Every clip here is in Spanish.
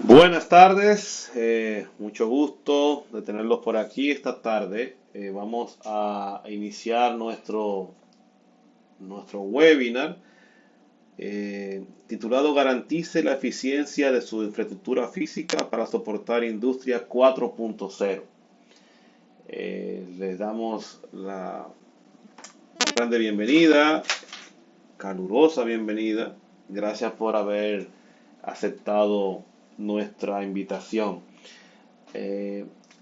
Buenas tardes, mucho gusto de tenerlos por aquí esta tarde. Vamos a iniciar nuestro webinar titulado Garantice la eficiencia de su infraestructura física para soportar Industria 4.0. Les damos la grande bienvenida, calurosa bienvenida. Gracias por haber aceptado nuestra invitación.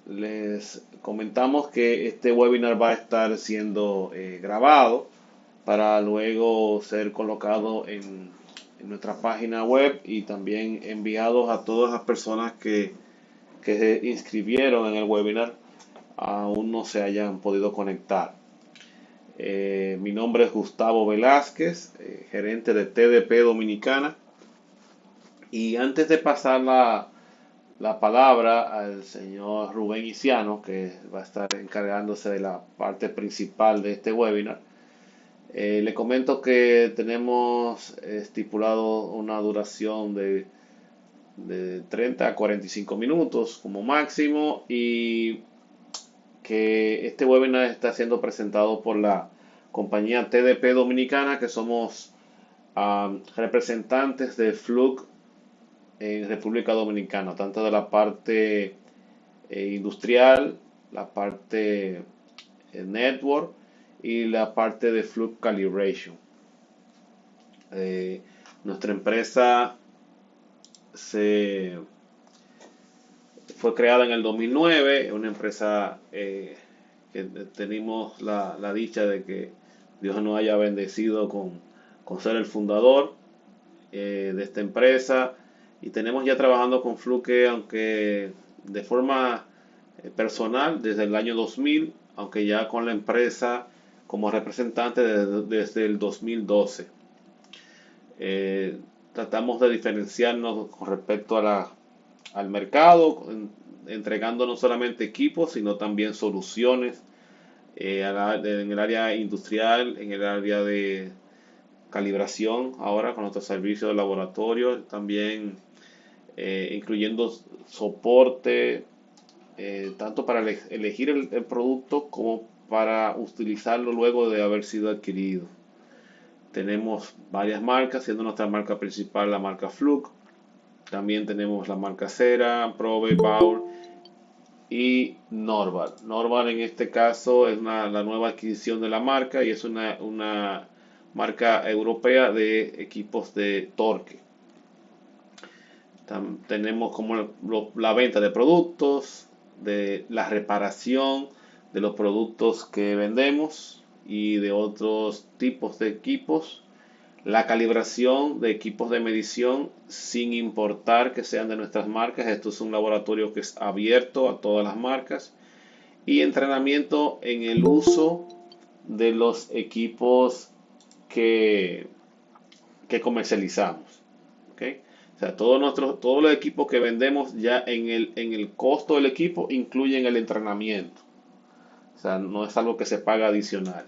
Les comentamos que este webinar va a estar siendo grabado para luego ser colocado en nuestra página web y también enviados a todas las personas que se inscribieron en el webinar aún no se hayan podido conectar. Mi nombre es Gustavo Velázquez, gerente de TDP Dominicana. Y antes de pasar la palabra al señor Rubén Iciano, que va a estar encargándose de la parte principal de este webinar, le comento que tenemos estipulado una duración de 30 a 45 minutos como máximo y que este webinar está siendo presentado por la compañía TDP Dominicana, que somos representantes de Fluke en República Dominicana, tanto de la parte industrial, la parte network y la parte de Fluke Calibration. Nuestra empresa se fue creada en el 2009, una empresa que tenemos la dicha de que Dios nos haya bendecido con ser el fundador de esta empresa, y tenemos ya trabajando con Fluke, aunque de forma personal desde el año 2000, aunque ya con la empresa como representante desde el 2012. Tratamos de diferenciarnos con respecto al mercado, entregando no solamente equipos, sino también soluciones en el área industrial, en el área de calibración, ahora con nuestro servicio de laboratorio, también incluyendo soporte, tanto para elegir el producto como para utilizarlo luego de haber sido adquirido. Tenemos varias marcas, siendo nuestra marca principal la marca Fluke. También tenemos la marca Cera, Probe, Bauer y Norval. Norval en este caso es la nueva adquisición de la marca y es una marca europea de equipos de torque. Tenemos como la venta de productos, de la reparación de los productos que vendemos y de otros tipos de equipos, la calibración de equipos de medición sin importar que sean de nuestras marcas. Esto es un laboratorio que es abierto a todas las marcas, y entrenamiento en el uso de los equipos que, que comercializamos. ¿Okay? O sea, todos los equipos que vendemos ya en el costo del equipo incluyen el entrenamiento. O sea, no es algo que se paga adicional.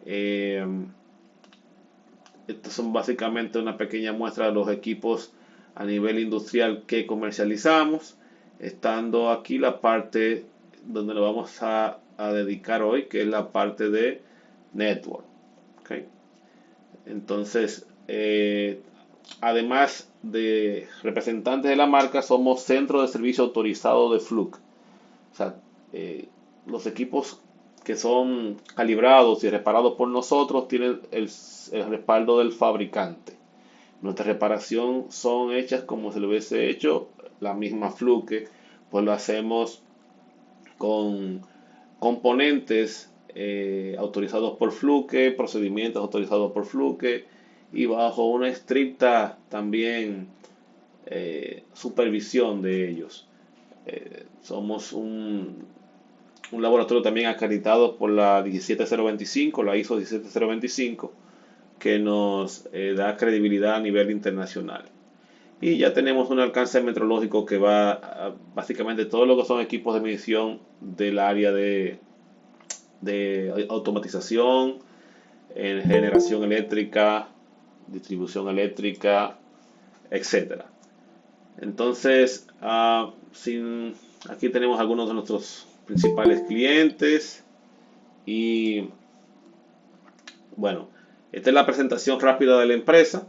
Eh, Estos son básicamente una pequeña muestra de los equipos a nivel industrial que comercializamos, estando aquí la parte donde nos vamos a dedicar hoy, que es la parte de network. ¿Okay? Entonces, además de representantes de la marca, somos centro de servicio autorizado de Fluke. O sea, los equipos que son calibrados y reparados por nosotros tienen el respaldo del fabricante. Nuestra reparación son hechas como si lo hubiese hecho la misma Fluke, pues lo hacemos con componentes autorizados por Fluke, procedimientos autorizados por Fluke y bajo una estricta también supervisión de ellos. Somos un laboratorio también acreditado por la 17025, la ISO 17025, que nos da credibilidad a nivel internacional. Y ya tenemos un alcance metrológico que va a básicamente todo lo que son equipos de medición del área de automatización, en generación eléctrica, distribución eléctrica, etcétera. Entonces, aquí tenemos algunos de nuestros principales clientes y bueno, esta es la presentación rápida de la empresa,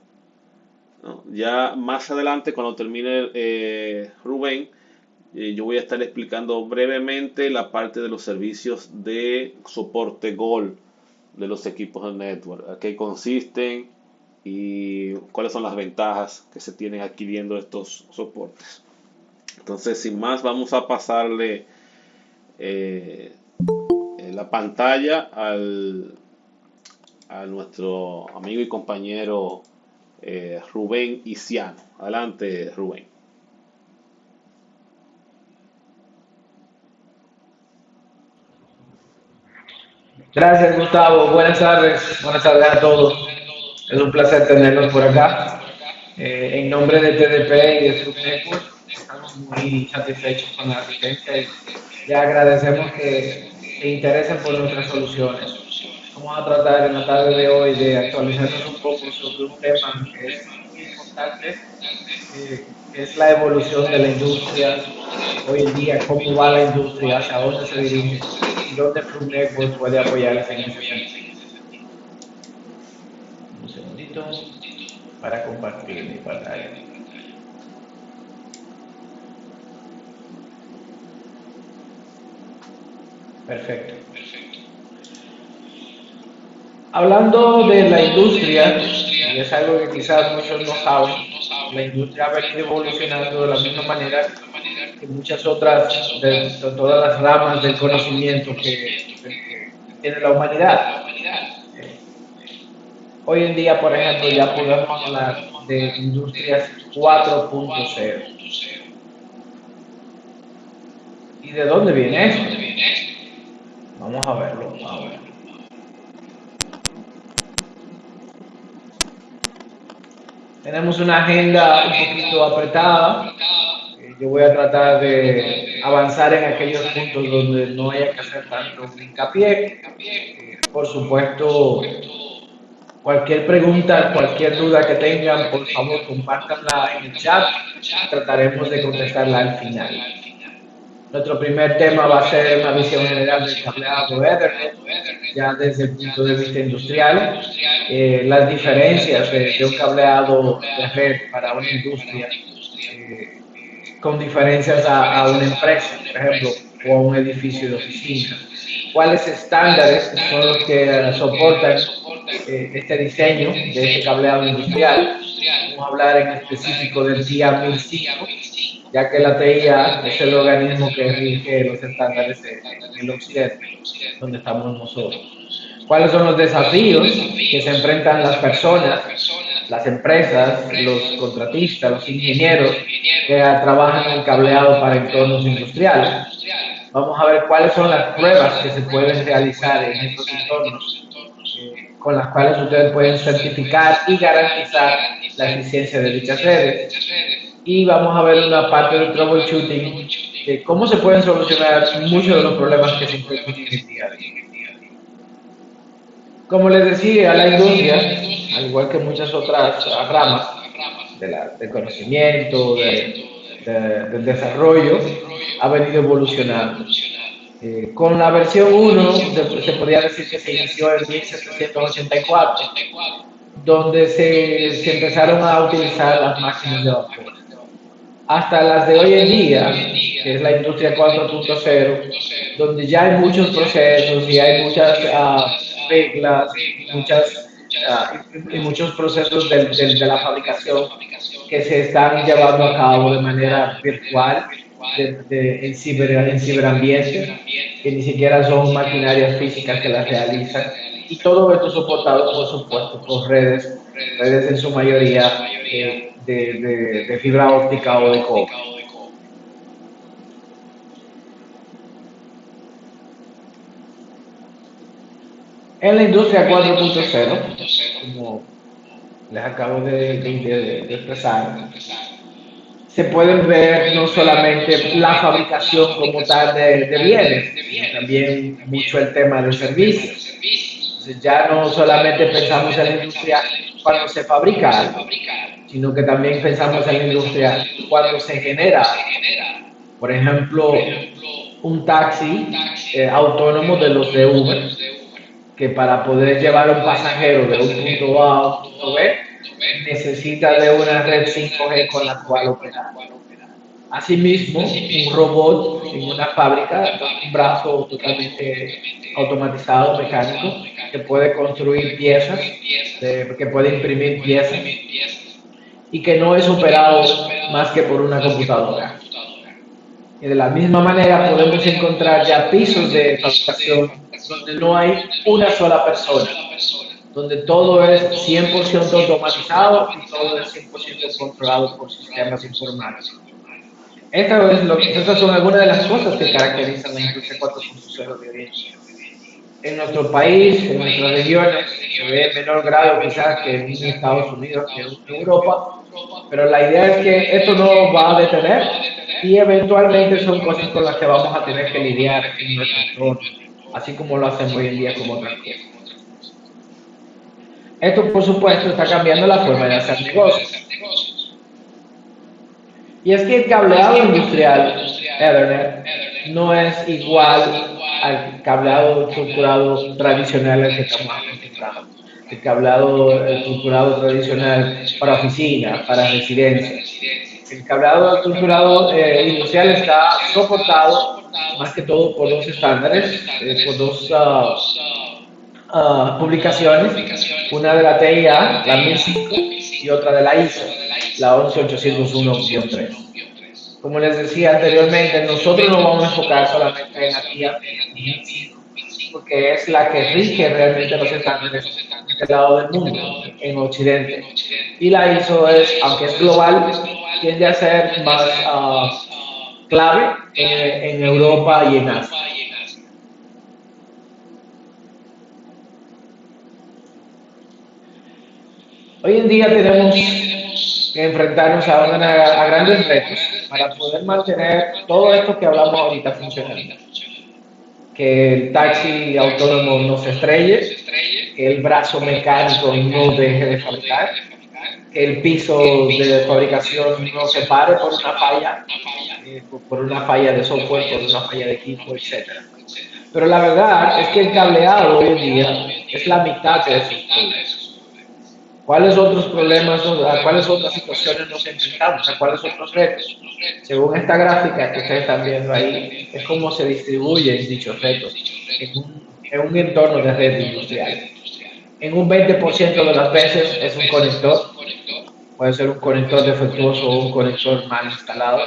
¿no? Ya más adelante, cuando termine Rubén, yo voy a estar explicando brevemente la parte de los servicios de soporte Gold de los equipos de network, a qué consisten y cuáles son las ventajas que se tienen adquiriendo estos soportes. Entonces, sin más, vamos a pasarle la pantalla a nuestro amigo y compañero Rubén Isiano. Adelante, Rubén. Gracias, Gustavo. Buenas tardes. Buenas tardes a todos. Es un placer tenerlos por acá. En nombre de TDP y de True Network, estamos muy satisfechos con la asistencia y les agradecemos que se interesen por nuestras soluciones. Vamos a tratar en la tarde de hoy de actualizarnos un poco sobre un tema que es muy importante, que es la evolución de la industria hoy en día, cómo va la industria, hacia dónde se dirige y dónde True Network puede apoyarles en ese sentido. Un segundito para compartir mi pantalla. Perfecto. Hablando de la industria, y es algo que quizás muchos no saben, la industria ha venido evolucionando de la misma manera que muchas otras, de todas las ramas del conocimiento que tiene la humanidad. Eh, Hoy en día, por ejemplo, ya podemos hablar de industrias 4.0. ¿Y de dónde viene esto? Vamos a verlo ahora. Tenemos una agenda un poquito apretada. Yo voy a tratar de avanzar en aquellos puntos donde no haya que hacer tanto hincapié. Por supuesto, cualquier pregunta, cualquier duda que tengan, por favor, compártanla en el chat. Trataremos de contestarla al final. Nuestro primer tema va a ser una visión general del cableado Ethernet, ya desde el punto de vista industrial, las diferencias de un cableado de red para una industria, con diferencias a una empresa, por ejemplo, o a un edificio de oficinas. ¿Cuáles estándares son los que soportan este diseño de este cableado industrial? Vamos a hablar en específico del TIA 1005, ya que la TIA es el organismo que rige los estándares en el occidente, donde estamos nosotros. ¿Cuáles son los desafíos que se enfrentan las personas, las empresas, los contratistas, los ingenieros que trabajan en cableado para entornos industriales? Vamos a ver cuáles son las pruebas que se pueden realizar en estos entornos, con las cuales ustedes pueden certificar y garantizar la eficiencia de dichas redes. Y vamos a ver una parte del troubleshooting de cómo se pueden solucionar muchos de los problemas que se encuentran en el día a día. Como les decía, la industria, al igual que muchas otras ramas del conocimiento, del desarrollo, ha venido evolucionando. Con la versión 1 se podría decir que se inició en 1784, donde se empezaron a utilizar las máquinas de vapor. Hasta las de hoy en día, que es la industria 4.0, donde ya hay muchos procesos y hay muchas reglas y muchos procesos de la fabricación que se están llevando a cabo de manera virtual en ciberambientes, que ni siquiera son maquinarias físicas que las realizan, y todo esto soportado, por supuesto, por redes en su mayoría de fibra óptica o de cobre. En la industria 4.0, como les acabo de expresar, se pueden ver no solamente la fabricación como tal de bienes, sino también mucho el tema de servicios. Entonces ya no solamente pensamos en la industria cuando se fabrica algo, sino que también pensamos en la industria cuando se genera, por ejemplo, un taxi autónomo de los de Uber, que para poder llevar a un pasajero de un punto A a un punto B, necesita de una red 5G con la cual operar. Asimismo, un robot en una fábrica, un brazo totalmente automatizado, mecánico, que puede construir piezas, que puede imprimir piezas y que no es operado más que por una computadora. Y de la misma manera podemos encontrar ya pisos de fabricación donde no hay una sola persona, donde todo es 100% automatizado y todo es 100% controlado por sistemas informáticos. Estas son algunas de las cosas que caracterizan la industria 4.0 de hoy en día. En nuestro país, en nuestras regiones, se ve en menor grado quizás que en Estados Unidos, que en Europa, pero la idea es que esto no va a detener y eventualmente son cosas con las que vamos a tener que lidiar en nuestro entorno, así como lo hacemos hoy en día con otras cosas. Esto, por supuesto, está cambiando la forma de hacer negocios. Y es que el cableado industrial Ethernet no es igual al cableado estructurado tradicional al que estamos acostumbrados. El cableado estructurado tradicional para oficinas, para residencias. El cableado estructurado industrial está soportado más que todo por dos estándares, por dos publicaciones, una de la TIA, la 1005, y otra de la ISO, la 11801-3. Como les decía anteriormente, nosotros no vamos a enfocar solamente en la TIA 1005, porque es la que rige realmente los estándares en este lado del mundo, en Occidente. Y la ISO es, aunque es global, tiende a ser más clave en Europa y en Asia. Hoy en día tenemos que enfrentarnos a grandes retos para poder mantener todo esto que hablamos ahorita funcionando. Que el taxi autónomo no se estrelle, que el brazo mecánico no deje de fabricar, que el piso de fabricación no se pare por una falla de software, por una falla de equipo, etc. Pero la verdad es que el cableado hoy en día es la mitad de esos problemas. ¿Cuáles otros problemas, a cuáles otras situaciones nos enfrentamos, a cuáles otros retos? Según esta gráfica que ustedes están viendo ahí, es cómo se distribuyen dichos retos en un entorno de red industrial. En un 20% de las veces es un conector, puede ser un conector defectuoso o un conector mal instalado.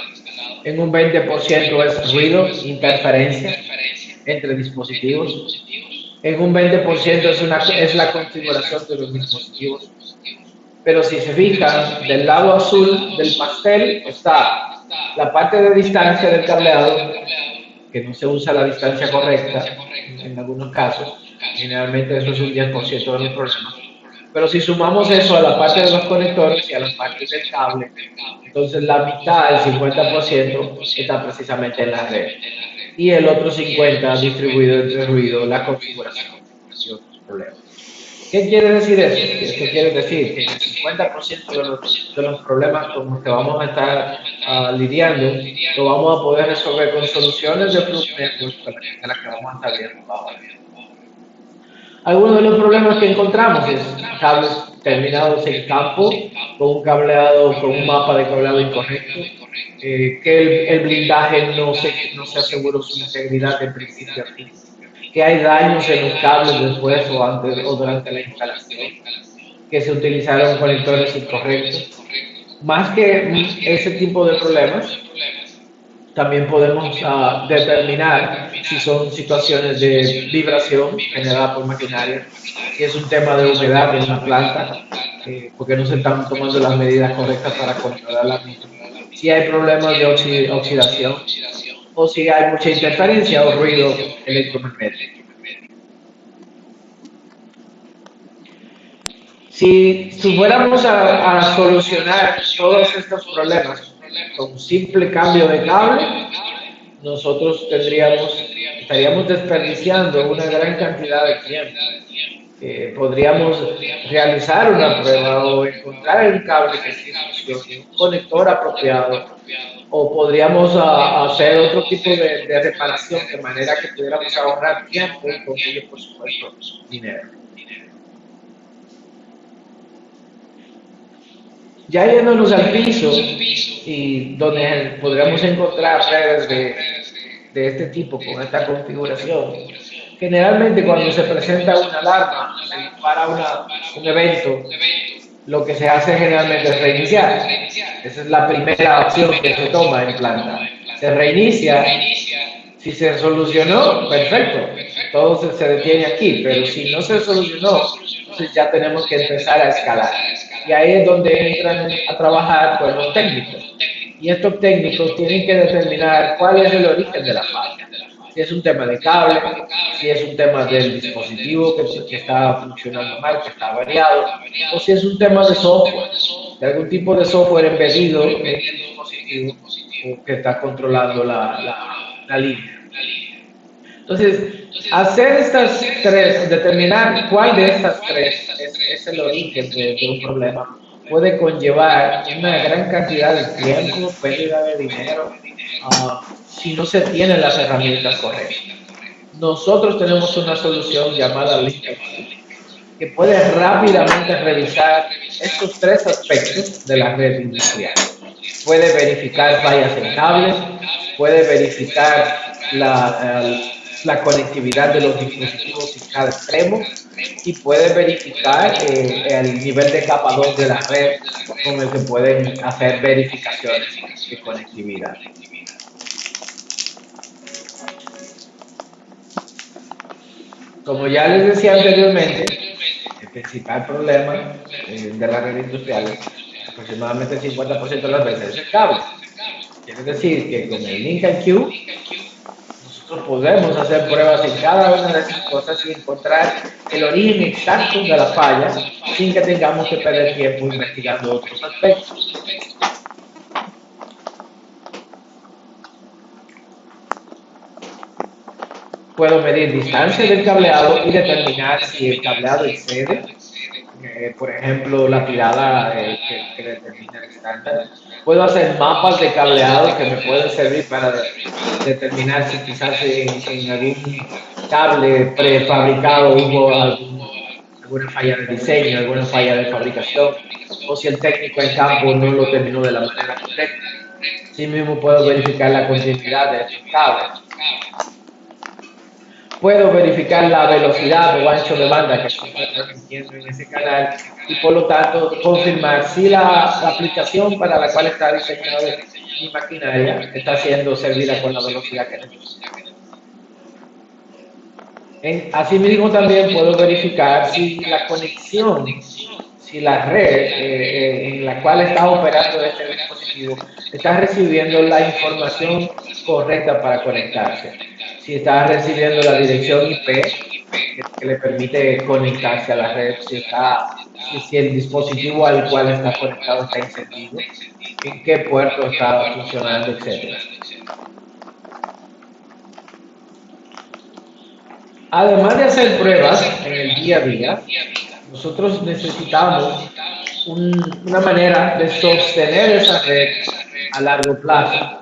En un 20% es ruido, interferencia entre dispositivos. En un 20% es la configuración de los dispositivos. Pero si se fijan, del lado azul del pastel está la parte de distancia del cableado, que no se usa la distancia correcta en algunos casos. Generalmente eso es un 10% de los problemas. Pero si sumamos eso a la parte de los conectores y a la parte del cable, entonces la mitad, el 50%, está precisamente en la red. Y el otro 50% distribuido entre ruido, la configuración y otros problemas. ¿Qué quiere decir eso? Esto quiere decir que el 50% de los problemas con los que vamos a estar lidiando lo vamos a poder resolver con soluciones de Plug Network de las que vamos a estar viendo ahora. Algunos de los problemas que encontramos es cables terminados en campo, con un cableado, con un mapa de cableado incorrecto, que el blindaje no se aseguró su integridad de principio a fin, que hay daños en los cables después o antes o durante la instalación, que se utilizaron conectores incorrectos. Más que ese tipo de problemas, también podemos determinar si son situaciones de vibración generada por maquinaria, si es un tema de humedad en la planta, porque no se están tomando las medidas correctas para controlar la misma, si hay problemas de oxidación o si hay mucha interferencia o ruido electromagnético. Si fuéramos a solucionar todos estos problemas con un simple cambio de cable, nosotros estaríamos desperdiciando una gran cantidad de tiempo. podríamos realizar una prueba o encontrar un cable que sí funcione, un conector apropiado, o podríamos hacer otro tipo de reparación de manera que pudiéramos ahorrar tiempo y con ello, por supuesto, dinero. Ya yéndonos al piso y donde podríamos encontrar redes de este tipo con esta configuración, generalmente cuando se presenta una alarma, se dispara un evento, lo que se hace generalmente es reiniciar. Esa es la primera opción que se toma en planta. Se reinicia. Si se solucionó, perfecto, todo se detiene aquí, pero si no se solucionó, entonces ya tenemos que empezar a escalar. Y ahí es donde entran a trabajar pues, los técnicos. Y estos técnicos tienen que determinar cuál es el origen de la falla. Si es un tema de cable, si es un tema del dispositivo que está funcionando mal, que está variado, o si es un tema de software, de algún tipo de software embedido en el dispositivo que está controlando la línea. Entonces, hacer estas tres, determinar cuál de estas tres es el origen de un problema, puede conllevar una gran cantidad de tiempo, pérdida de dinero, si no se tienen las herramientas correctas. Nosotros tenemos una solución llamada LinkIQ que puede rápidamente revisar estos tres aspectos de la red industrial. Puede verificar fallas en cables, puede verificar la conectividad de los dispositivos en cada extremo y puede verificar el nivel de capa 2 de la red con el que pueden hacer verificaciones de conectividad. Como ya les decía anteriormente, el principal problema de las redes industriales, aproximadamente el 50% de las veces, es el cable. Quiere decir que con el LinkIQ nosotros podemos hacer pruebas en cada una de esas cosas y encontrar el origen exacto de la falla sin que tengamos que perder tiempo investigando otros aspectos. Puedo medir distancia del cableado y determinar si el cableado excede, por ejemplo, la tirada que determina el estándar. Puedo hacer mapas de cableado que me pueden servir para determinar si quizás en algún cable prefabricado hubo alguna falla de diseño, alguna falla de fabricación, o si el técnico en campo no lo terminó de la manera correcta. Así mismo puedo verificar la continuidad de estos cables. Puedo verificar la velocidad o ancho de banda que se está transmitiendo en ese canal y por lo tanto confirmar si la aplicación para la cual está diseñada mi maquinaria está siendo servida con la velocidad que necesita. Asimismo también puedo verificar si la conexión, si la red en la cual está operando este dispositivo está recibiendo la información correcta para conectarse. Si está recibiendo la dirección IP que le permite conectarse a la red, si el dispositivo al cual está conectado está encendido, en qué puerto está funcionando, etc. Además de hacer pruebas en el día a día, nosotros necesitamos una manera de sostener esa red a largo plazo.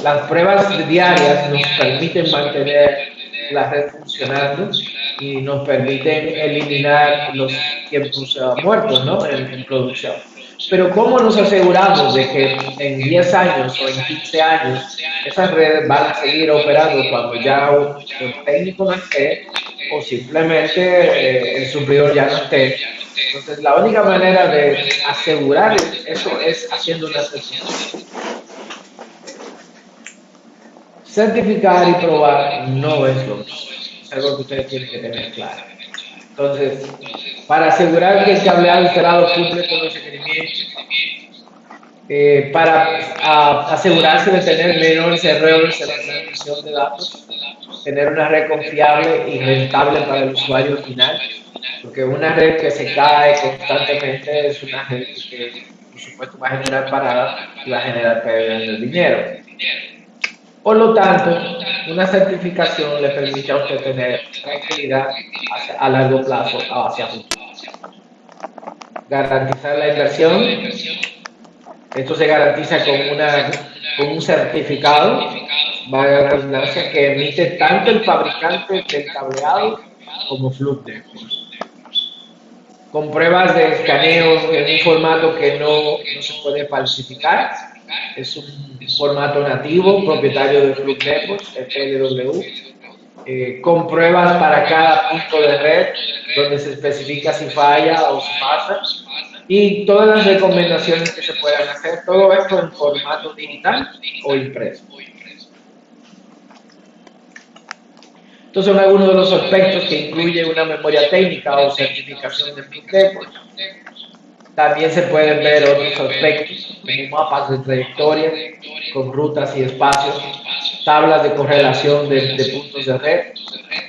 Las pruebas diarias nos permiten mantener la red funcionando y nos permiten eliminar los tiempos muertos, ¿no? en producción. Pero ¿cómo nos aseguramos de que en 10 años o en 15 años esas redes van a seguir operando cuando ya un técnico no esté o simplemente el suplidor ya no esté? Entonces, la única manera de asegurar eso es haciendo una certificación. Certificar y probar no es lo mismo. Es algo que ustedes tienen que tener claro. Entonces, para asegurar que el cableado instalado cumple con los requerimientos, para asegurarse de tener menores errores en la transmisión de datos, tener una red confiable y rentable para el usuario final, porque una red que se cae constantemente es una red que por supuesto va a generar paradas y va a generar pérdidas de dinero. Por lo tanto, una certificación le permite a usted tener tranquilidad a largo plazo hacia futuro. Garantizar la inversión. Esto se garantiza con un certificado, valga la redundancia, que emite tanto el fabricante del cableado como Fluke Networks. Con pruebas de escaneo en un formato que no se puede falsificar. Es un formato nativo, propietario de Fluke Networks, FLW, con pruebas para cada punto de red, donde se especifica si falla o si pasa, y todas las recomendaciones que se puedan hacer, todo esto en formato digital o impreso. Estos son algunos de los aspectos que incluye una memoria técnica o certificación de Fluke Networks. También se pueden ver otros aspectos, como mapas de trayectoria con rutas y espacios, tablas de correlación de puntos de red,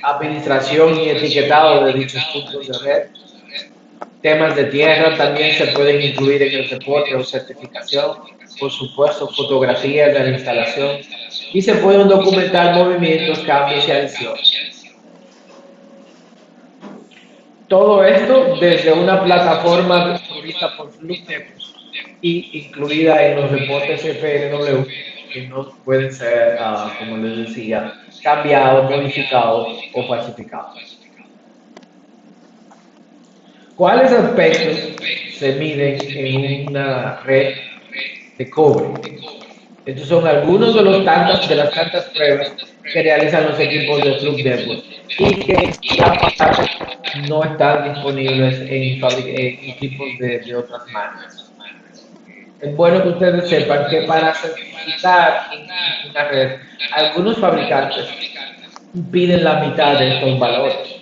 administración y etiquetado de dichos puntos de red. Temas de tierra también se pueden incluir en el reporte o certificación, por supuesto fotografías de la instalación, y se pueden documentar movimientos, cambios y adiciones. Todo esto desde una plataforma provista por Fluke Networks y incluida en los reportes FLW, que no pueden ser, como les decía, cambiados, modificados o falsificados. ¿Cuáles aspectos se miden en una red de cobre? Estos son algunos de las tantas pruebas que realizan los equipos de Fluke Networks y que no están disponibles en equipos de otras marcas. Es bueno que ustedes sepan que para certificar una red, algunos fabricantes piden la mitad de estos valores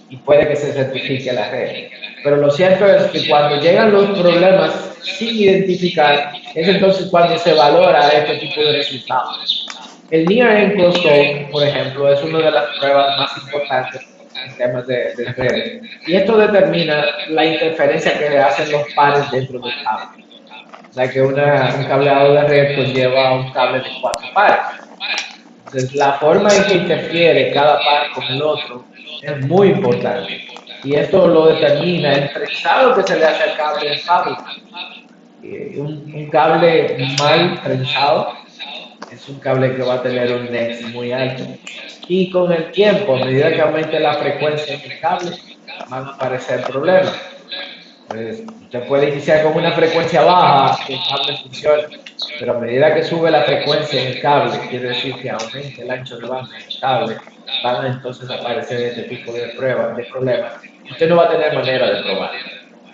y puede que se certifique la red. Pero lo cierto es que cuando llegan los problemas sin identificar, es entonces cuando se valora este tipo de resultados. El Near-End Crosstalk, por ejemplo, es una de las pruebas más importantes en temas de redes. Y esto determina la interferencia que hacen los pares dentro del cable. O sea que un cableado de red conlleva un cable de 4 pares. Entonces, la forma en que interfiere cada par con el otro es muy importante. Y esto lo determina el trenzado que se le hace al cable de fábrica. Un cable mal trenzado es un cable que va a tener un NEX muy alto. Y con el tiempo, a medida que aumente la frecuencia en el cable, van a aparecer problemas. Pues, usted puede iniciar con una frecuencia baja, que el cable funciona, pero a medida que sube la frecuencia en el cable, quiere decir que aumente el ancho de banda en el cable, van a entonces aparecer este tipo de pruebas, de problemas. Usted no va a tener manera de probar.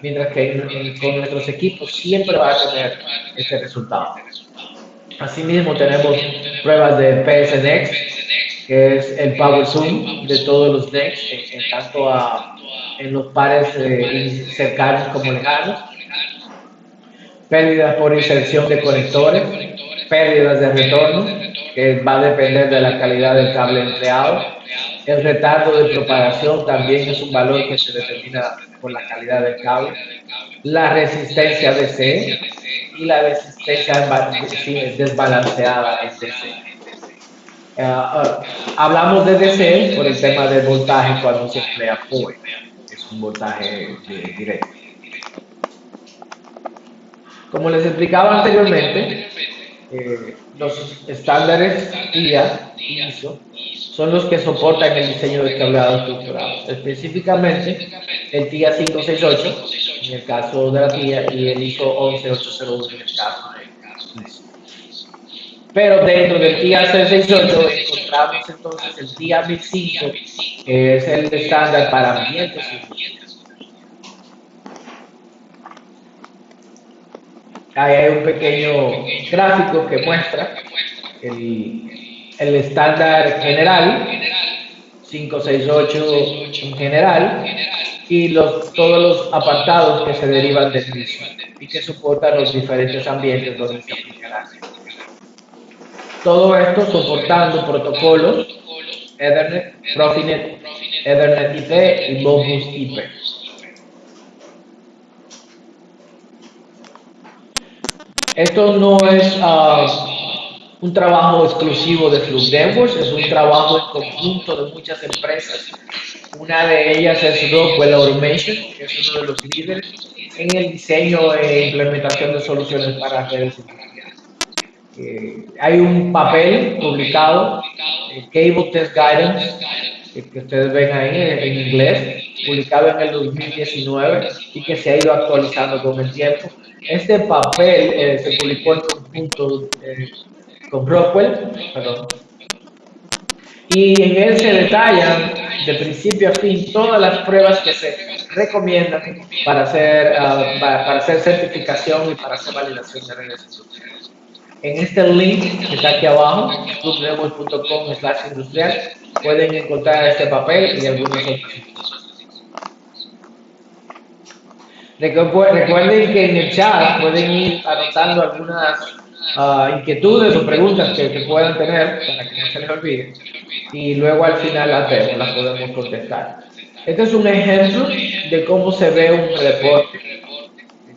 Mientras que con nuestros equipos siempre va a tener este resultado. Asimismo, tenemos pruebas de PSNX, que es el Power Zoom de todos los NEX, en los pares cercanos como lejanos, pérdidas por inserción de conectores, pérdidas de retorno, que va a depender de la calidad del cable empleado. El retardo de propagación también es un valor que se determina por la calidad del cable. La resistencia DC y la resistencia desbalanceada en DC. Hablamos de DC por el tema del voltaje cuando se emplea PoE, es un voltaje directo. Como les explicaba anteriormente, los estándares TIA y ISO son los que soportan el diseño del cableado estructurado, específicamente el TIA 568 en el caso de la TIA y el ISO 11801 en el caso de ISO. Pero dentro del TIA 668 encontramos entonces el TIA 1005, que es el estándar para ambientes industriales. Ahí hay un pequeño gráfico que muestra el estándar general, 568 en general, y todos los apartados que se derivan del mismo y que soportan los diferentes ambientes donde se aplicará. Todo esto soportando protocolos Ethernet, Profinet, Ethernet IP y Modbus IP. Esto no es un trabajo exclusivo de Fluke Networks, es un trabajo en conjunto de muchas empresas. Una de ellas es Rockwell Automation, que es uno de los líderes en el diseño e implementación de soluciones para redes industriales. Hay un papel publicado, Cable Test Guidance, que ustedes ven ahí en inglés, publicado en el 2019 y que se ha ido actualizando con el tiempo. Este papel se publicó en conjunto con Rockwell, perdón, y en él se detallan de principio a fin todas las pruebas que se recomiendan para hacer certificación y para hacer validación de redes industriales. En este link que está aquí abajo, clubnetwork.com/industrial, pueden encontrar este papel y algunas otras informaciones. Recuerden que en el chat pueden ir anotando algunas inquietudes o preguntas que puedan tener para que no se les olvide y luego al final las podemos contestar. Este es un ejemplo de cómo se ve un reporte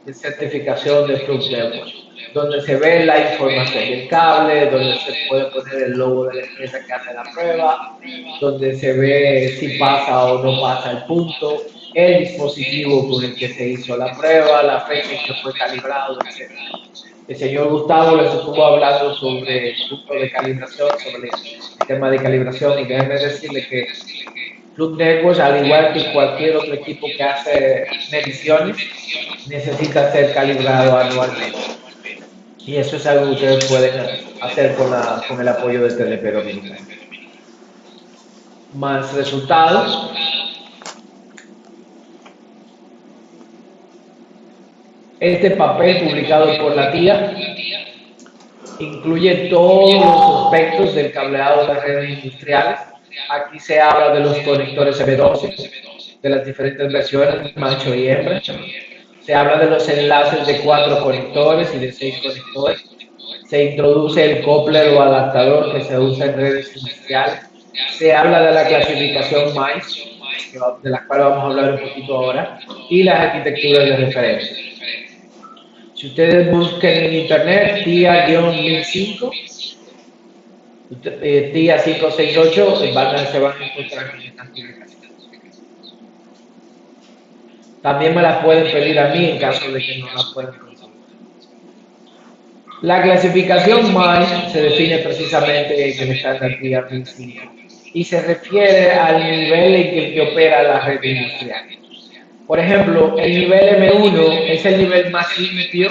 de certificación de Fluke Networks, donde se ve la información del cable, donde se puede poner el logo de la empresa que hace la prueba, donde se ve si pasa o no pasa el punto, el dispositivo con el que se hizo la prueba, la fecha en que fue calibrado, etc. El señor Gustavo les estuvo hablando sobre el punto de calibración, sobre el tema de calibración, y déjenme decirle que Fluke Networks, al igual que cualquier otro equipo que hace mediciones, necesita ser calibrado anualmente. Y eso es algo que ustedes pueden hacer con el apoyo de TDP Dominicano. Más resultados. Este papel publicado por la TIA incluye todos los aspectos del cableado de redes industriales. Aquí se habla de los conectores M12, de las diferentes versiones, macho y hembra. Se habla de los enlaces de 4 conectores y de 6 conectores. Se introduce el coupler o adaptador que se usa en redes industriales. Se habla de la clasificación MICE, de la cual vamos a hablar un poquito ahora, y las arquitecturas de referencia. Si ustedes buscan en internet TIA-1005, TIA 568, se van a encontrar con estas publicaciones. También me las pueden pedir a mí en caso de que no las puedan conseguir. La clasificación MICE se define precisamente en el estándar TIA 1005 y se refiere al nivel en que opera la red industrial. Por ejemplo, el nivel M1 es el nivel más limpio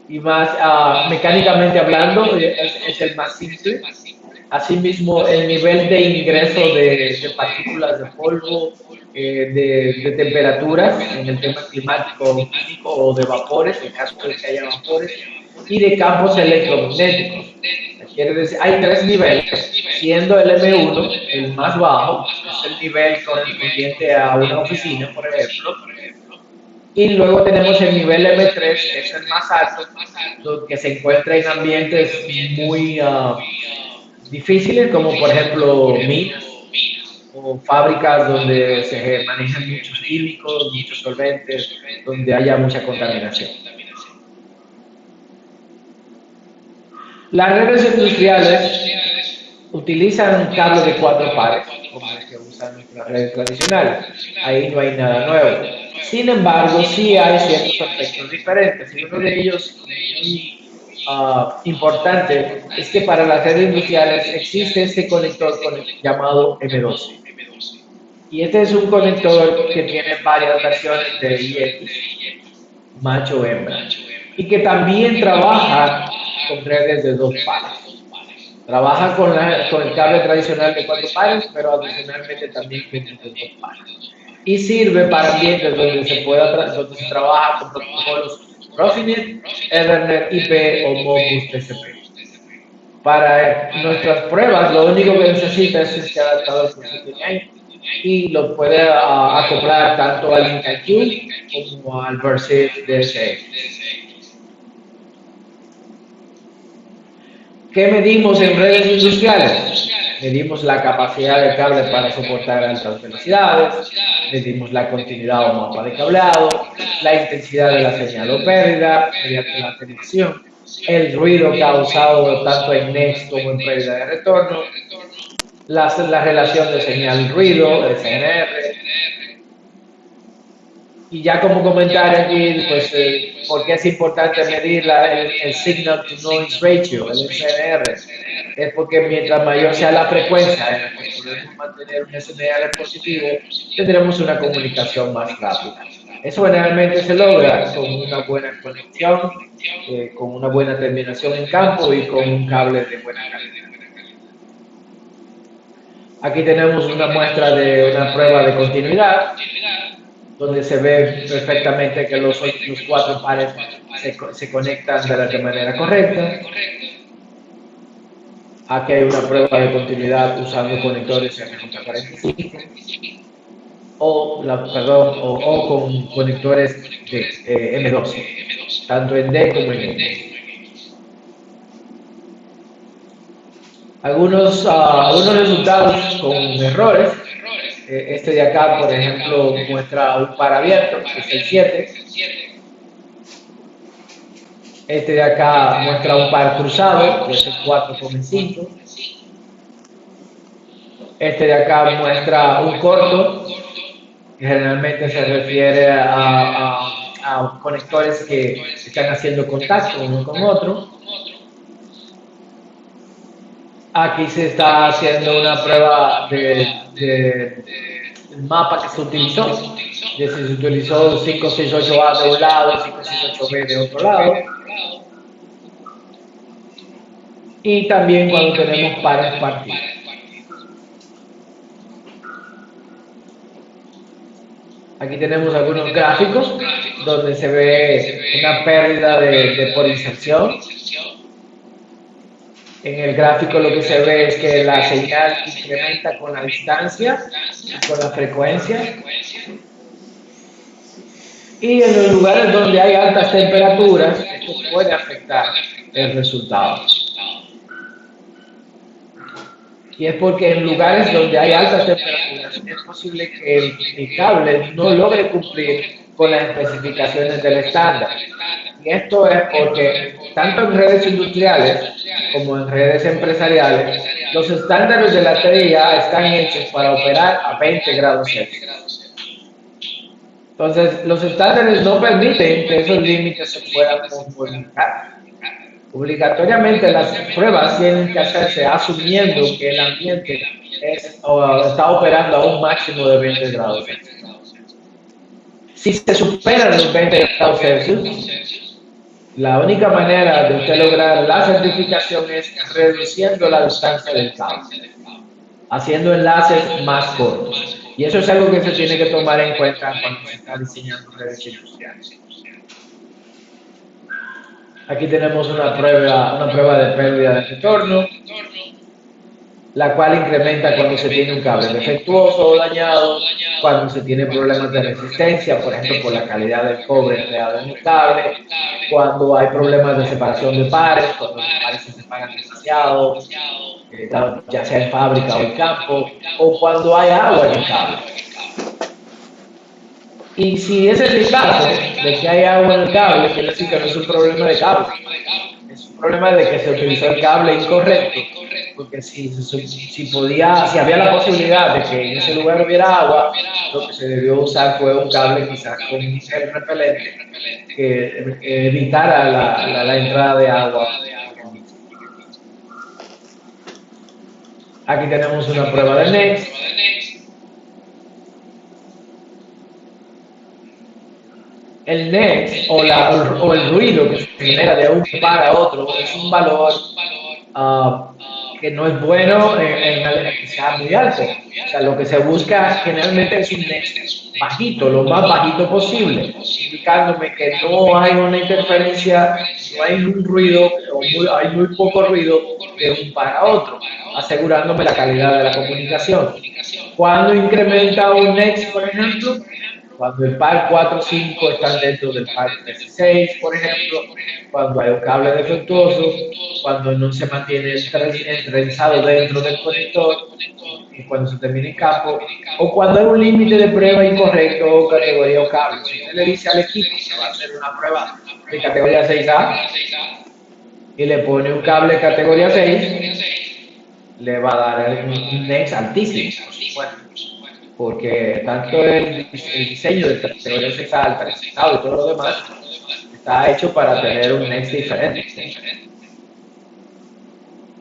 y más mecánicamente hablando es el más simple. Asimismo, el nivel de ingreso de partículas de polvo, de temperaturas en el tema climático o de vapores, en caso de que haya vapores, y de campos electromagnéticos. Quiere decir, hay 3 niveles, siendo el M1 el más bajo, es el nivel correspondiente a una oficina, por ejemplo, y luego tenemos el nivel M3, que es el más alto, que se encuentra en ambientes muy difíciles, como por ejemplo minas o fábricas donde se manejan muchos químicos, muchos solventes, donde haya mucha contaminación. Las redes industriales utilizan cables de 4 pares, como los que usan nuestras redes tradicionales. Ahí no hay nada nuevo. Sin embargo, sí hay ciertos aspectos diferentes. Y uno de ellos muy importante es que para las redes industriales existe este conector llamado M12. Y este es un conector que tiene varias versiones de IX, macho hembra, y que también trabaja con redes de 2 pares. Trabaja con el cable tradicional de 4 pares, pero adicionalmente también con de 2 pares. Y sirve para ambientes donde se trabaja con protocolos Profinet, Ethernet, IP o Modbus TCP. Para nuestras pruebas, lo único que necesita es este adaptador que se tiene ahí y lo puede acoplar tanto al IntelliQ como al Versif DSX. ¿Qué medimos en redes industriales? Medimos la capacidad del cable para soportar altas velocidades, medimos la continuidad o mapa de cableado, la intensidad de la señal o pérdida mediante la atenuación, el ruido causado tanto en NEX como en pérdida de retorno, la relación de señal-ruido, el CNR, y ya como comentario aquí, pues, ¿por qué es importante medir el Signal to Noise Ratio, el SNR? Es porque mientras mayor sea la frecuencia en la que podemos mantener un SNR positivo, tendremos una comunicación más rápida. Eso generalmente se logra con una buena conexión, con una buena terminación en campo y con un cable de buena calidad. Aquí tenemos una muestra de una prueba de continuidad, donde se ve perfectamente que los 4 pares se conectan de manera correcta. Aquí hay una prueba de continuidad usando conectores RJ45 o con conectores de M12, tanto en D como en M. Algunos resultados con errores. Este de acá, por ejemplo, muestra un par abierto, que es el 7. Este de acá muestra un par cruzado, que es el 4,5. Este de acá muestra un corto, que generalmente se refiere a conectores que están haciendo contacto uno con otro. Aquí se está haciendo una prueba del mapa que se utilizó. Se utilizó 568A de un lado, 568B de otro lado. Y también cuando tenemos pares partidos. Aquí tenemos algunos gráficos donde se ve una pérdida de por inserción. En el gráfico lo que se ve es que la señal incrementa con la distancia y con la frecuencia. Y en los lugares donde hay altas temperaturas, esto puede afectar el resultado. Y es porque en lugares donde hay altas temperaturas es posible que el cable no logre cumplir con las especificaciones del estándar. Y esto es porque tanto en redes industriales como en redes empresariales, los estándares de la TIA están hechos para operar a 20 grados Celsius. Entonces, los estándares no permiten que esos límites se puedan modificar. Obligatoriamente las pruebas tienen que hacerse asumiendo que el ambiente está operando a un máximo de 20 grados Celsius. Si se superan los 20 grados Celsius, la única manera de usted lograr la certificación es reduciendo la distancia del cable, haciendo enlaces más cortos. Y eso es algo que se tiene que tomar en cuenta cuando se está diseñando redes industriales. Aquí tenemos una prueba de pérdida de retorno, la cual incrementa cuando se tiene un cable defectuoso o dañado, cuando se tiene problemas de resistencia, por ejemplo, por la calidad del cobre empleado en el cable, cuando hay problemas de separación de pares, cuando los pares se separan demasiado, ya sea en fábrica o en campo, o cuando hay agua en el cable. Y si ese es el caso de que hay agua en el cable, quiere decir que no es un problema de cable, es un problema de que se utilizó el cable incorrecto, porque si había la posibilidad de que en ese lugar hubiera agua, lo que se debió usar fue un cable quizás con un gel repelente que evitara la entrada de agua. Aquí tenemos una prueba de NEX. El NEX o el ruido que se genera de un par a otro es un valor que no es bueno en que sea muy alto. O sea, lo que se busca generalmente es un NEX bajito, lo más bajito posible, indicándome que no hay una interferencia, no hay un ruido, hay muy poco ruido de un par a otro, asegurándome la calidad de la comunicación. Cuando incrementa un NEX, por ejemplo, cuando el par 4 o 5 están dentro del par 3 y 6, por ejemplo, cuando hay un cable defectuoso, cuando no se mantiene el trenzado dentro del conector, y cuando se termina en campo, o cuando hay un límite de prueba incorrecto o categoría o cable. Si usted le dice al equipo que va a hacer una prueba de categoría 6A, y le pone un cable categoría 6, le va a dar un NEX altísimo, por supuesto, porque tanto el diseño de categoría 6 alta, el estado y todo lo demás está hecho para tener un NEX diferente.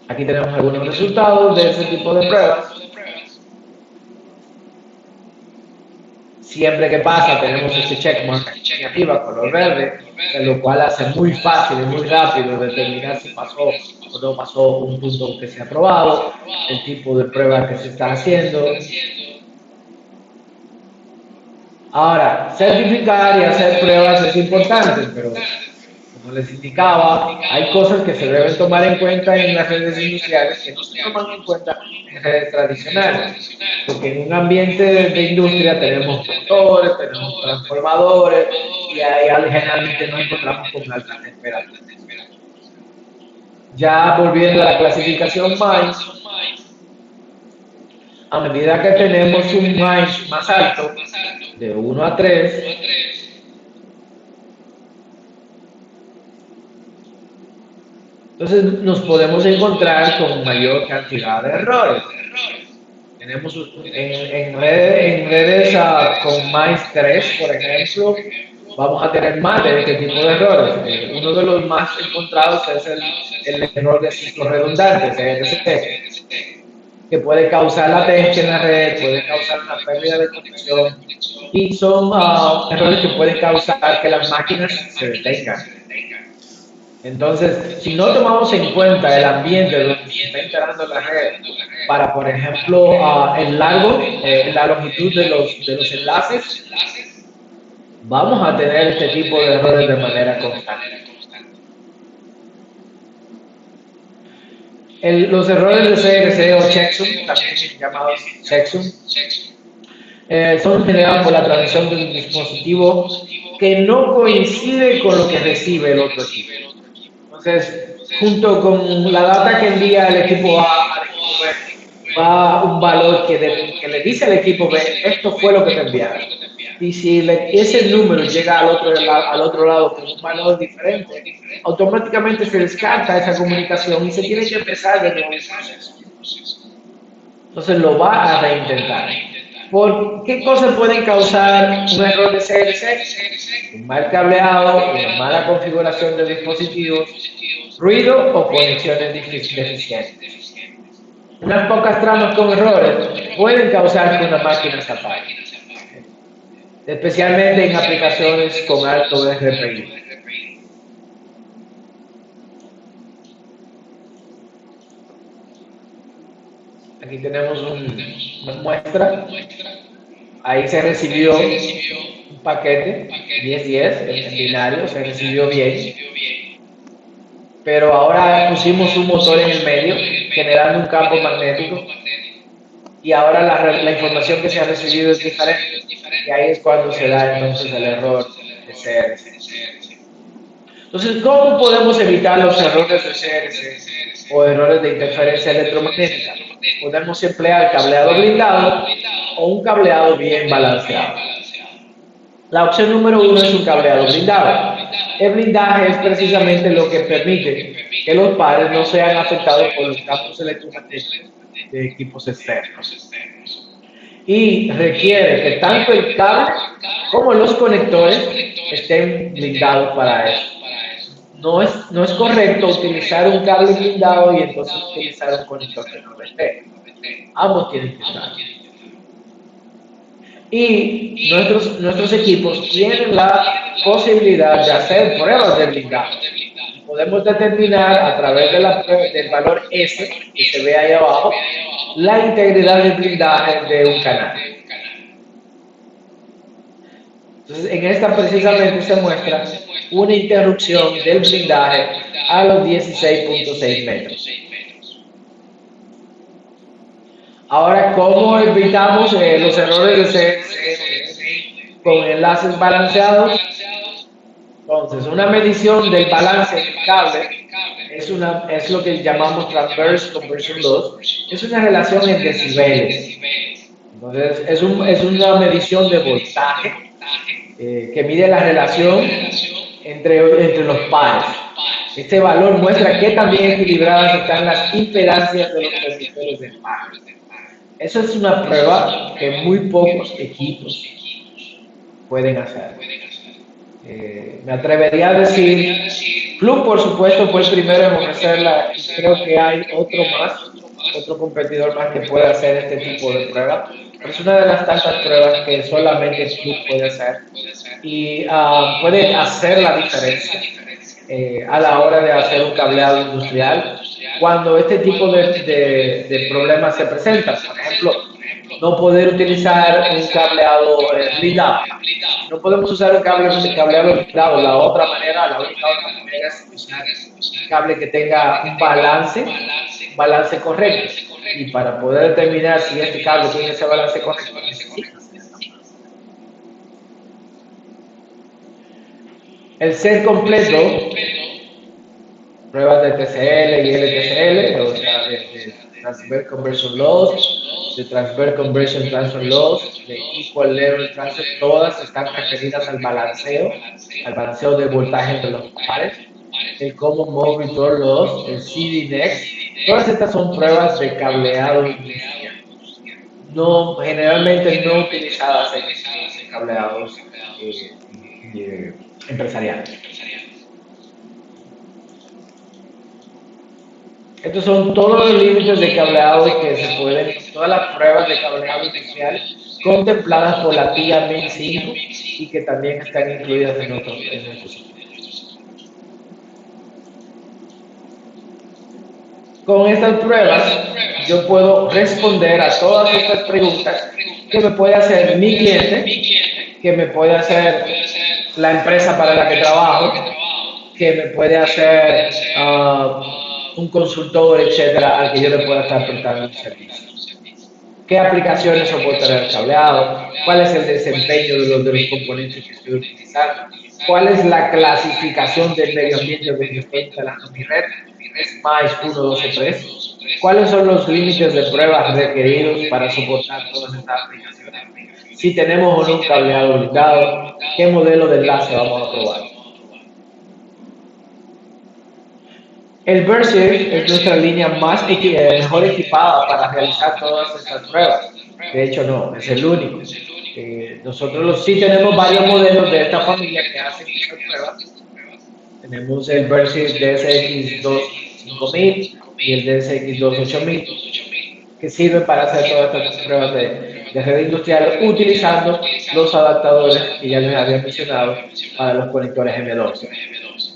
Aquí tenemos algunos resultados de ese tipo de pruebas. Siempre que pasa tenemos este checkmark aquí arriba, color verde, lo cual hace muy fácil y muy rápido determinar si pasó o no pasó un punto que se ha aprobado, el tipo de prueba que se está haciendo. Ahora, certificar y hacer pruebas es importante, pero como les indicaba, hay cosas que se deben tomar en cuenta en las redes industriales que no se toman en cuenta en redes tradicionales. Porque en un ambiente de industria tenemos motores, tenemos transformadores y ahí generalmente nos encontramos con altas temperaturas. Ya volviendo a la clasificación MINES, a medida que tenemos un MINES más alto, de 1 a 3, entonces nos podemos encontrar con mayor cantidad de errores. Tenemos en redes con MINES 3, por ejemplo, vamos a tener más de este tipo de errores. Uno de los más encontrados es el error de ciclos redundantes, ERC, que puede causar latencia en la red, puede causar una pérdida de conexión y son errores que pueden causar que las máquinas se detengan. Entonces, si no tomamos en cuenta el ambiente donde se está instalando la red para, por ejemplo, la longitud de los enlaces, vamos a tener este tipo de errores de manera constante. Los errores de CRC o checksum, también llamados checksum, son generados por la transmisión de un dispositivo que no coincide con lo que recibe el otro equipo. Entonces, junto con la data que envía el equipo A al equipo B, va un valor que le dice al equipo B, esto fue lo que te enviaron. Y si ese número llega al otro lado con un valor diferente, automáticamente se descarta esa comunicación y se tiene que empezar de nuevo el proceso. Entonces lo va a reintentar. ¿Por qué cosas pueden causar un error de CRC? Un mal cableado, una mala configuración de dispositivos, ruido o conexiones deficientes. Unas pocas tramas con errores pueden causar que una máquina se apague, especialmente en aplicaciones con alto RPI. Aquí tenemos una muestra. Ahí se recibió un paquete 1010 en binario, se recibió bien. Pero ahora pusimos un motor en el medio, generando un campo magnético. Y ahora la información que se ha recibido es diferente. Y ahí es cuando se da entonces el error de CRC. Entonces, ¿cómo podemos evitar los errores de CRC o errores de interferencia electromagnética? Podemos emplear cableado blindado o un cableado bien balanceado. La opción número 1 es un cableado blindado. El blindaje es precisamente lo que permite que los pares no sean afectados por los campos electromagnéticos de equipos externos. Y requiere que tanto el cable como los conectores estén blindados para eso. No es correcto utilizar un cable blindado y entonces utilizar un conector que no lo esté. Ambos tienen que estar. Y nuestros equipos tienen la posibilidad de hacer pruebas de blindaje. Podemos determinar a través del valor S, que se ve ahí abajo, la integridad del blindaje de un canal. Entonces, en esta precisamente se muestra una interrupción del blindaje a los 16.6 metros. Ahora, ¿cómo evitamos los errores de CRC con enlaces balanceados? Entonces, una medición del balance del cable es lo que llamamos Transverse Conversion Loss. Es una relación en decibeles. Entonces, es una medición de voltaje que mide la relación entre los pares. Este valor muestra qué también equilibradas están las impedancias de los conductores de par. Eso es una prueba que muy pocos equipos pueden hacer. Me atrevería a decir, Club por supuesto fue el primero en ofrecerla y creo que hay otro más, otro competidor más que puede hacer este tipo de prueba, pero es una de las tantas pruebas que solamente el Club puede hacer y puede hacer la diferencia a la hora de hacer un cableado industrial cuando este tipo de problemas se presentan. Por ejemplo, no poder utilizar un cableado blindado. No podemos usar un cableado blindado. La única otra manera es usar un cable que tenga un balance correcto. Y para poder determinar si este cable tiene ese balance correcto, necesitas el set completo, pruebas de TCL y LTCL, o sea, de Transfer Conversion Loss, de Transfer Conversion Transfer Loss, de Equal Level Transfer, todas están referidas al balanceo de voltaje entre los pares, el Common Mode Return Loss, el CD Next, todas estas son pruebas de cableado industrial, no, generalmente no utilizadas en cableados empresariales. Estos son todos los límites de cableado que se pueden, todas las pruebas de cableado industrial contempladas por la TIA 1005 y que también están incluidas en nuestros sistemas. Con estas pruebas yo puedo responder a todas estas preguntas que me puede hacer mi cliente, que me puede hacer la empresa para la que trabajo, que me puede hacer un consultor, etcétera, al que yo le pueda estar prestando un servicio. ¿Qué aplicaciones soportará el cableado? ¿Cuál es el desempeño de los componentes que estoy utilizando? ¿Cuál es la clasificación del medio ambiente donde estoy instalando mi red? ¿Es más 1, 2 o 3? ¿Cuáles son los límites de pruebas requeridos para soportar todas estas aplicaciones? Si tenemos o no un cableado blindado, ¿qué modelo de enlace vamos a probar? El Versir es nuestra línea mejor equipada para realizar todas estas pruebas. De hecho, no, es el único. Nosotros sí tenemos varios modelos de esta familia que hacen estas pruebas. Tenemos el Versir DSX2 5000 y el DSX2 8000, que sirven para hacer todas estas pruebas de red industrial utilizando los adaptadores que ya les había mencionado para los conectores M12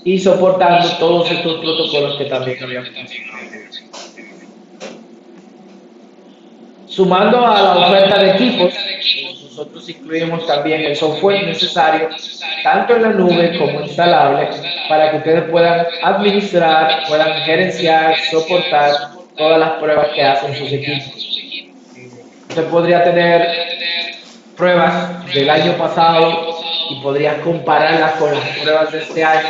y soportando todos estos protocolos que también habíamos mencionado anteriormente. Sumando a la oferta de equipos, nosotros incluimos también el software necesario, tanto en la nube como instalable, para que ustedes puedan administrar, puedan gerenciar, soportar todas las pruebas que hacen sus equipos. Usted podría tener pruebas del año pasado y podrías compararlas con las pruebas de este año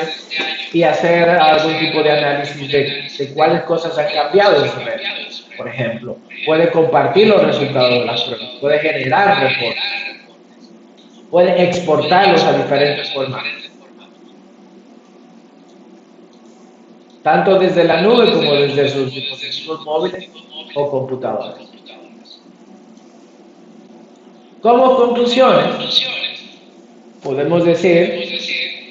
y hacer algún tipo de análisis de cuáles cosas han cambiado en su red. Por ejemplo, puede compartir los resultados de las pruebas, puede generar reportes, puede exportarlos a diferentes formatos, tanto desde la nube como desde sus dispositivos móviles o computadores. Como conclusiones, podemos decir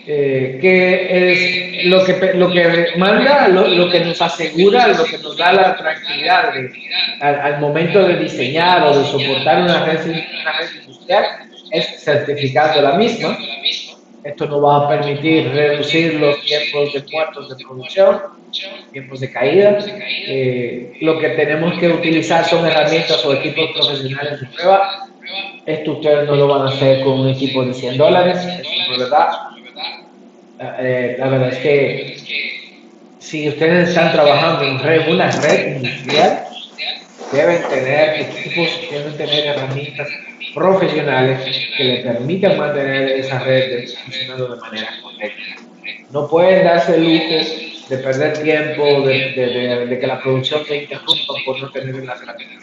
que es lo que manda, lo que nos asegura, lo que nos da la tranquilidad al momento de diseñar o de soportar una red industrial es certificando la misma. Esto nos va a permitir reducir los tiempos de muertos de producción, tiempos de caída. Lo que tenemos que utilizar son herramientas o equipos profesionales de prueba. Esto ustedes no lo van a hacer con un equipo de $100, eso es verdad. La verdad es que si ustedes están trabajando en una red industrial, deben tener equipos, deben tener herramientas profesionales que les permitan mantener esa red funcionando de manera correcta. No pueden darse el lujo de perder tiempo, de que la producción se interrumpa por no tener las herramientas.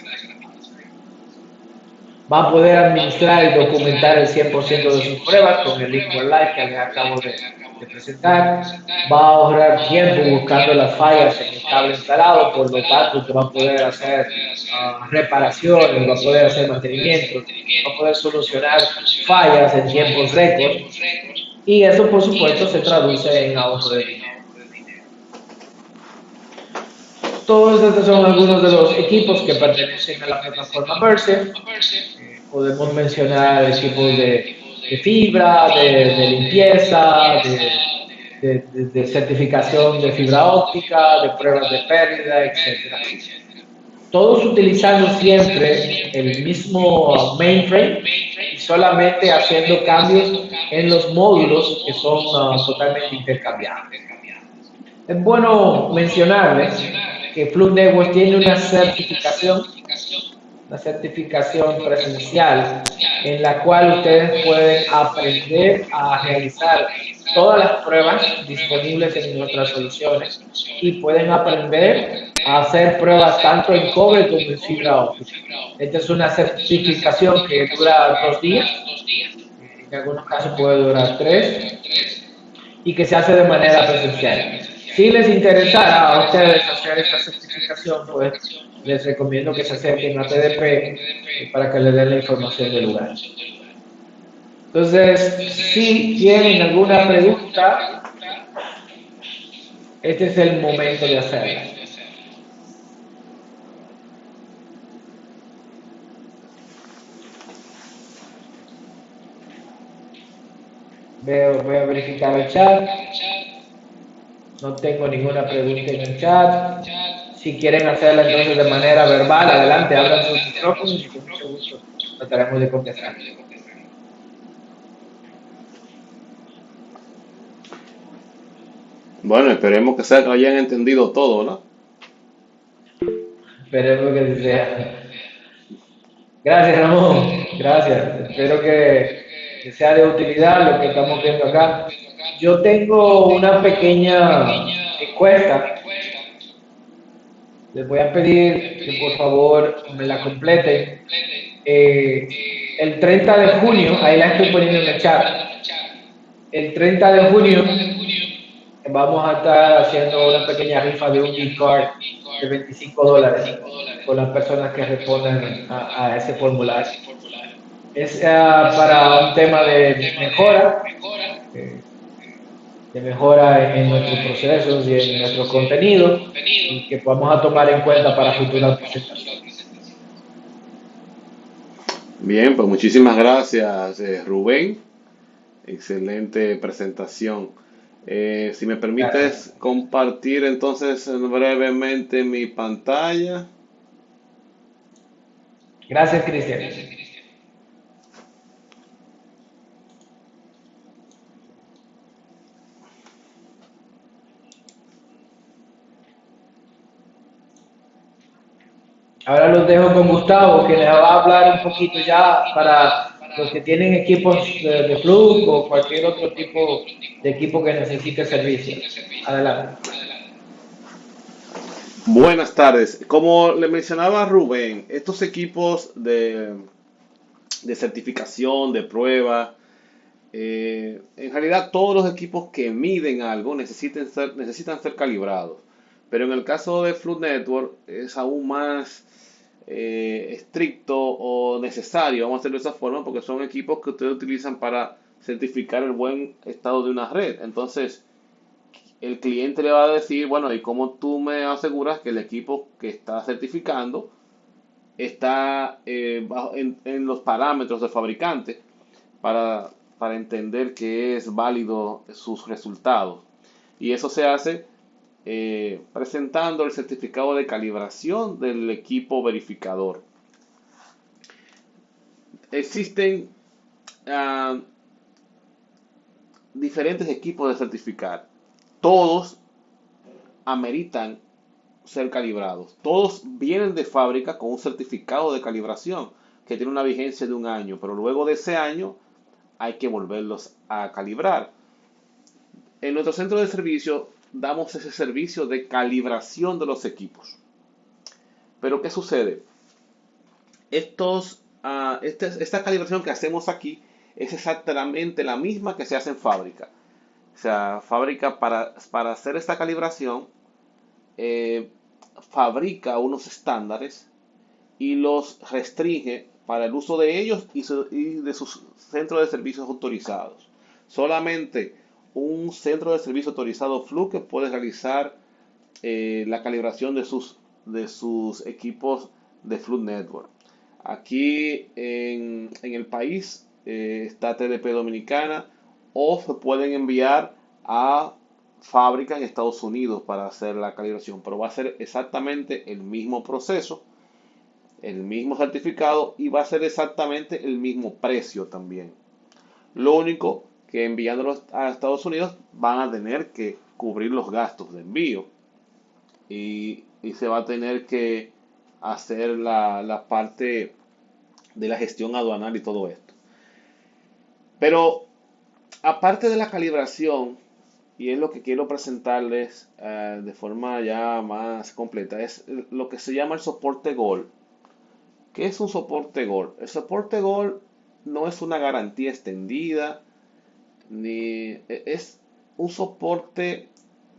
Va a poder administrar y documentar el 100% de sus pruebas con el Equal Life que les acabo de presentar, va a ahorrar tiempo buscando las fallas en el cable instalado, por lo tanto usted va a poder hacer reparaciones, va a poder hacer mantenimientos, va a poder solucionar fallas en tiempos récord y eso por supuesto se traduce en ahorro de dinero. Todos estos son algunos de los equipos que pertenecen a la plataforma Mercer. Podemos mencionar equipos de fibra, de limpieza, de certificación de fibra óptica, de pruebas de pérdida, etc. Todos utilizando siempre el mismo mainframe y solamente haciendo cambios en los módulos que son totalmente intercambiables. Es bueno mencionarles que Fluke Networks tiene una certificación presencial en la cual ustedes pueden aprender a realizar todas las pruebas disponibles en nuestras soluciones y pueden aprender a hacer pruebas tanto en cobre como en fibra óptica. Esta es una certificación que dura 2 días, en algunos casos puede durar 3 y que se hace de manera presencial. Si les interesara a ustedes hacer esta certificación, pues les recomiendo que se acerquen a TDP para que les den la información del lugar. Entonces, si tienen alguna pregunta, este es el momento de hacerla. Voy a verificar el chat. No tengo ninguna pregunta en el chat. Si quieren hacerla entonces de manera verbal, adelante, abran sus micrófonos y con mucho gusto trataremos de contestar. Bueno, esperemos que hayan entendido todo, ¿no? Esperemos que así sea. Gracias, Ramón. Gracias. Espero que sea de utilidad lo que estamos viendo acá. Yo tengo una pequeña encuesta. Les voy a pedir que por favor me la completen. El 30 de junio, ahí la estoy poniendo en el chat. El 30 de junio vamos a estar haciendo una pequeña rifa de un gift card de $25 con las personas que respondan a ese formulario. Es para un tema de mejora en nuestros procesos y en nuestro contenido y que vamos a tomar en cuenta para futuras presentaciones. Bien, pues muchísimas gracias, Rubén. Excelente presentación. Si me permites Gracias. compartir entonces brevemente mi pantalla. Gracias, Cristian. Ahora los dejo con Gustavo, que les va a hablar un poquito ya para los que tienen equipos de Fluke o cualquier otro tipo de equipo que necesite servicio. Adelante. Buenas tardes. Como le mencionaba Rubén, estos equipos de certificación, de prueba, en realidad todos los equipos que miden algo necesitan ser calibrados. Pero en el caso de Flood Network es aún más estricto o necesario, vamos a hacerlo de esa forma, porque son equipos que ustedes utilizan para certificar el buen estado de una red. Entonces, el cliente le va a decir, bueno, ¿y cómo tú me aseguras que el equipo que está certificando está en los parámetros del fabricante para entender que es válido sus resultados? Y eso se hace presentando el certificado de calibración del equipo verificador. Existen uh, diferentes equipos de certificar. Todos ameritan ser calibrados. Todos vienen de fábrica con un certificado de calibración que tiene una vigencia de 1 año, pero luego de ese año hay que volverlos a calibrar. En nuestro centro de servicio damos ese servicio de calibración de los equipos. Pero ¿qué sucede? Esta calibración que hacemos aquí es exactamente la misma que se hace en fábrica. O sea, fábrica para hacer esta calibración, eh, fabrica unos estándares y los restringe para el uso de ellos y de sus centros de servicios autorizados. Solamente un centro de servicio autorizado Fluke puede realizar la calibración de sus equipos de Fluke Network. Aquí en el país está TDP Dominicana o se pueden enviar a fábrica en Estados Unidos para hacer la calibración, pero va a ser exactamente el mismo proceso, el mismo certificado y va a ser exactamente el mismo precio también. Lo único que enviándolos a Estados Unidos van a tener que cubrir los gastos de envío y se va a tener que hacer la parte de la gestión aduanal y todo esto. Pero aparte de la calibración, y es lo que quiero presentarles de forma ya más completa, es lo que se llama el soporte Gold. ¿Qué es un soporte Gold? El soporte Gold no es una garantía extendida, ni es un soporte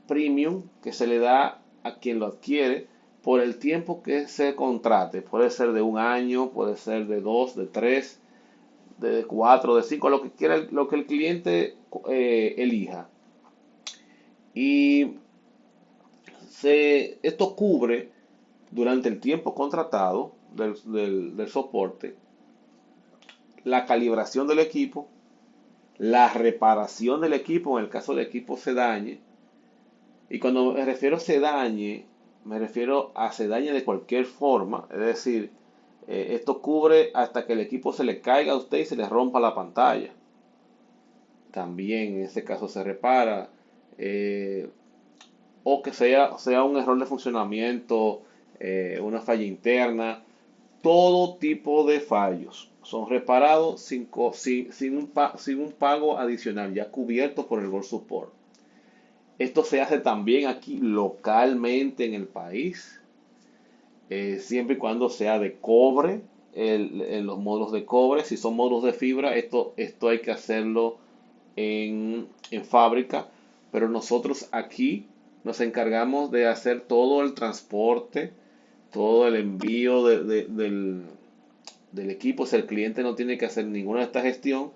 premium que se le da a quien lo adquiere por el tiempo que se contrate. Puede ser de un año, puede ser de dos, de tres, de cuatro, de cinco, lo que quiera, lo que el cliente elija. Y esto cubre durante el tiempo contratado del soporte la calibración del equipo, la reparación del equipo en el caso del equipo se dañe. Y cuando me refiero a se dañe, me refiero a se dañe de cualquier forma. Es decir, esto cubre hasta que el equipo se le caiga a usted y se le rompa la pantalla. También en ese caso se repara. eh, o que sea un error de funcionamiento, una falla interna. Todo tipo de fallos son reparados sin un pago adicional, ya cubierto por el Gold Support. Esto se hace también aquí localmente en el país, siempre y cuando sea de cobre, los módulos de cobre. Si son módulos de fibra, esto hay que hacerlo en fábrica, pero nosotros aquí nos encargamos de hacer todo el transporte, todo el envío del equipo. O sea, el cliente no tiene que hacer ninguna de esta gestión,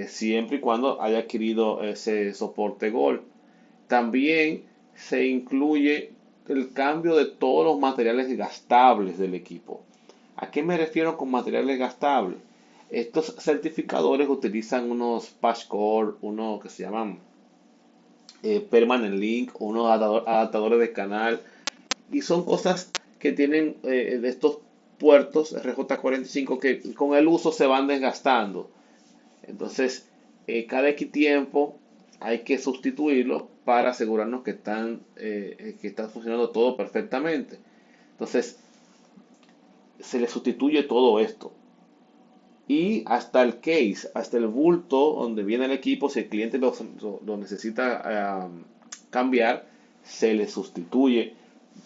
siempre y cuando haya adquirido ese soporte Gold. También se incluye el cambio de todos los materiales gastables del equipo. ¿A qué me refiero con materiales gastables? Estos certificadores utilizan unos patch cord, unos que se llaman permanent link, unos adaptadores de canal, y son cosas que tienen de estos puertos RJ45 que con el uso se van desgastando. Entonces, cada X tiempo hay que sustituirlo para asegurarnos que está funcionando todo perfectamente. Entonces, se le sustituye todo esto. Y hasta el case, hasta el bulto donde viene el equipo, si el cliente lo necesita cambiar, se le sustituye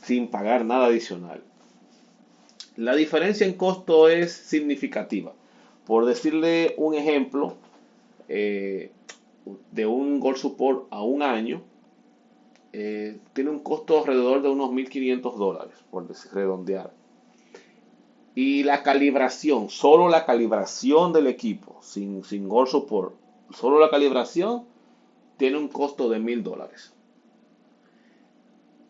sin pagar nada adicional. La diferencia en costo es significativa. Por decirle un ejemplo, eh, de un Gold Support a un año, tiene un costo alrededor de unos $1,500, por redondear. Y la calibración, solo la calibración del equipo, sin Gold Support, solo la calibración tiene un costo de $1,000.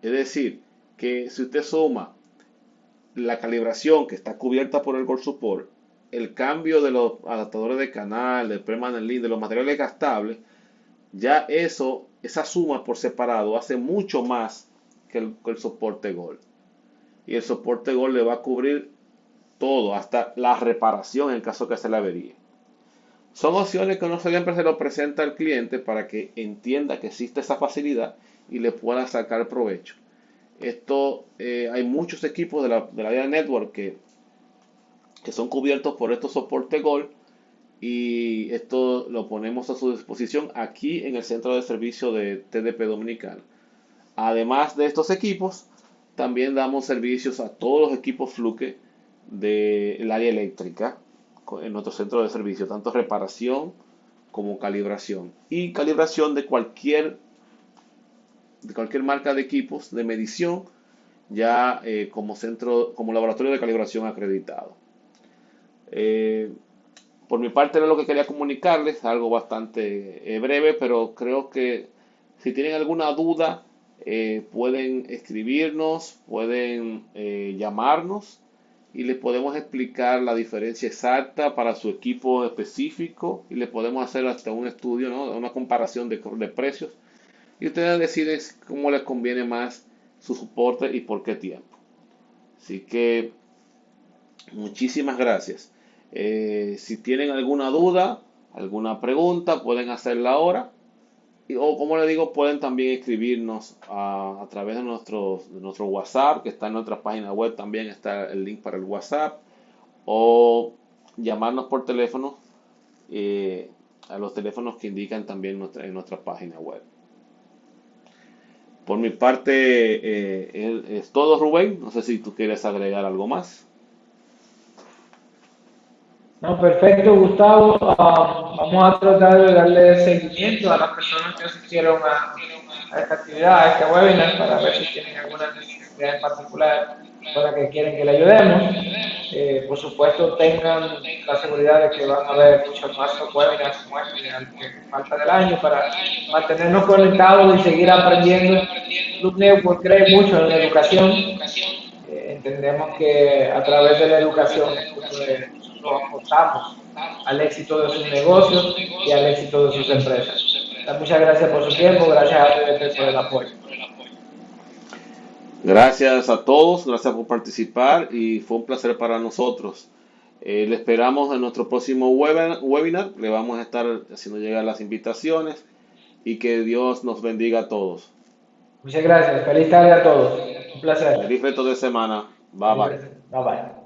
Es decir, que si usted suma la calibración que está cubierta por el Gold Support, el cambio de los adaptadores de canal, del permanent link, de los materiales gastables, ya esa suma por separado hace mucho más que el soporte Gold. Y el soporte Gold le va a cubrir todo, hasta la reparación en caso que se la averíe. Son opciones que no siempre se lo presenta al cliente para que entienda que existe esa facilidad y le pueda sacar provecho. Hay muchos equipos de la Via Network que son cubiertos por estos soporte Gold, y esto lo ponemos a su disposición aquí en el centro de servicio de TDP Dominicana. Además de estos equipos, también damos servicios a todos los equipos Fluke del área eléctrica en nuestro centro de servicio, tanto reparación como calibración. Y calibración de cualquier marca de equipos de medición, ya como laboratorio de calibración acreditado. Por mi parte era lo que quería comunicarles, algo bastante breve, pero creo que si tienen alguna duda, pueden escribirnos, pueden llamarnos y les podemos explicar la diferencia exacta para su equipo específico y les podemos hacer hasta un estudio, ¿no? Una comparación de precios y ustedes deciden cómo les conviene más su soporte y por qué tiempo. Así que muchísimas gracias. Si tienen alguna duda, alguna pregunta, pueden hacerla ahora. O como les digo, pueden también escribirnos a través de nuestro WhatsApp, que está en nuestra página web, también está el link para el WhatsApp, o llamarnos por teléfono a los teléfonos que indican también en nuestra página web. Por mi parte, es todo, Rubén. No sé si tú quieres agregar algo más. No, perfecto, Gustavo. Vamos a tratar de darle seguimiento a las personas que asistieron a esta actividad, a este webinar, para ver si tienen alguna necesidad en particular con la que quieren que le ayudemos. Por supuesto, tengan la seguridad de que van a haber muchos más webinars como este al que falta del año para mantenernos conectados y seguir aprendiendo. Club Network cree mucho en la educación. Entendemos que a través de la educación nosotros aportamos al éxito de sus negocios y al éxito de sus empresas. Muchas gracias por su tiempo, gracias a ustedes por el apoyo. Gracias a todos, gracias por participar y fue un placer para nosotros. Le esperamos en nuestro próximo webinar, le vamos a estar haciendo llegar las invitaciones y que Dios nos bendiga a todos. Muchas gracias, feliz tarde a todos, un placer. Feliz resto de semana, bye bye. Bye bye.